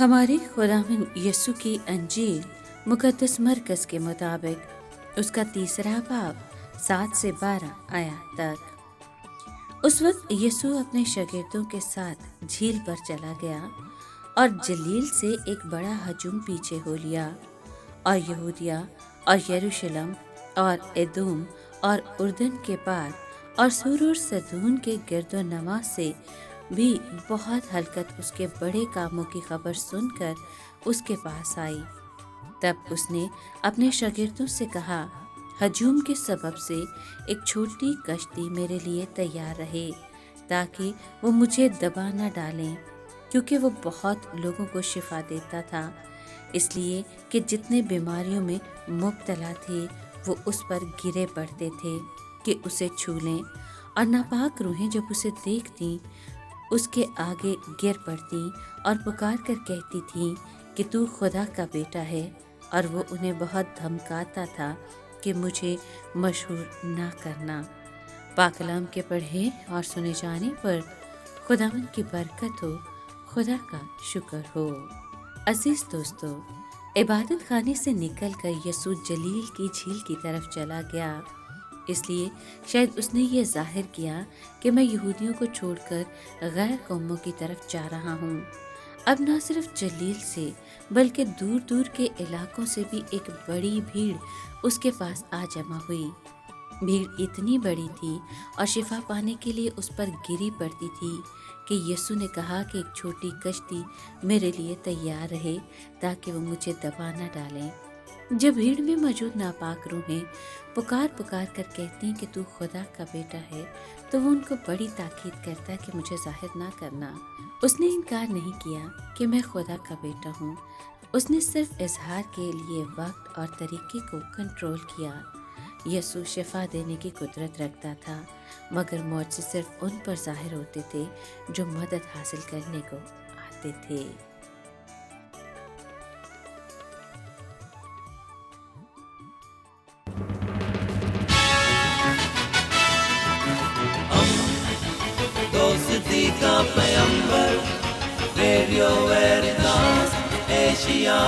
ہمارے خداوند یسوع کی انجیل مقدس مرکز کے مطابق اس کا 3 باب 7 سے 12 آیات تک۔ اس وقت یسوع اپنے شاگردوں کے ساتھ جھیل پر چلا گیا اور جلیل سے ایک بڑا ہجوم پیچھے ہو لیا، اور یہودیہ اور یروشلم اور ادوم اور اردن کے پار اور سور اور سدون کے گرد و نواح سے بھی بہت ہلکت اس کے بڑے کاموں کی خبر سن کر اس کے پاس آئی۔ تب اس نے اپنے شاگردوں سے کہا، ہجوم کے سبب سے ایک چھوٹی کشتی میرے لیے تیار رہے، تاکہ وہ مجھے دبا نہ ڈالیں، کیونکہ وہ بہت لوگوں کو شفا دیتا تھا، اس لیے کہ جتنے بیماریوں میں مبتلا تھے وہ اس پر گرے پڑتے تھے کہ اسے چھو لیں، اور ناپاک روحیں جب اسے دیکھتیں اس کے آگے گر پڑتی اور پکار کر کہتی تھیں کہ تو خدا کا بیٹا ہے، اور وہ انہیں بہت دھمکاتا تھا کہ مجھے مشہور نہ کرنا۔ پاک کلام کے پڑھے اور سنے جانے پر خداوند کی برکت ہو، خدا کا شکر ہو۔ عزیز دوستو، عبادت خانے سے نکل کر یسوع جلیل کی جھیل کی طرف چلا گیا، اس لیے شاید اس نے یہ ظاہر کیا کہ میں یہودیوں کو چھوڑ کر غیر قوموں کی طرف جا رہا ہوں۔ اب نہ صرف جلیل سے بلکہ دور دور کے علاقوں سے بھی ایک بڑی بھیڑ اس کے پاس آ جمع ہوئی۔ بھیڑ اتنی بڑی تھی اور شفا پانے کے لیے اس پر گری پڑتی تھی کہ یسوع نے کہا کہ ایک چھوٹی کشتی میرے لیے تیار رہے، تاکہ وہ مجھے دبا نہ ڈالیں۔ جب بھیڑ میں موجود ناپاک روحیں پکار پکار کر کہتی ہیں کہ تو خدا کا بیٹا ہے، تو وہ ان کو بڑی تاکید کرتا ہے کہ مجھے ظاہر نہ کرنا۔ اس نے انکار نہیں کیا کہ میں خدا کا بیٹا ہوں، اس نے صرف اظہار کے لیے وقت اور طریقے کو کنٹرول کیا۔ یسوع شفا دینے کی قدرت رکھتا تھا، مگر معجزے صرف ان پر ظاہر ہوتے تھے جو مدد حاصل کرنے کو آتے تھے۔ دوستی کا پیمبر، ریڈیو ویریتاس ایشیا۔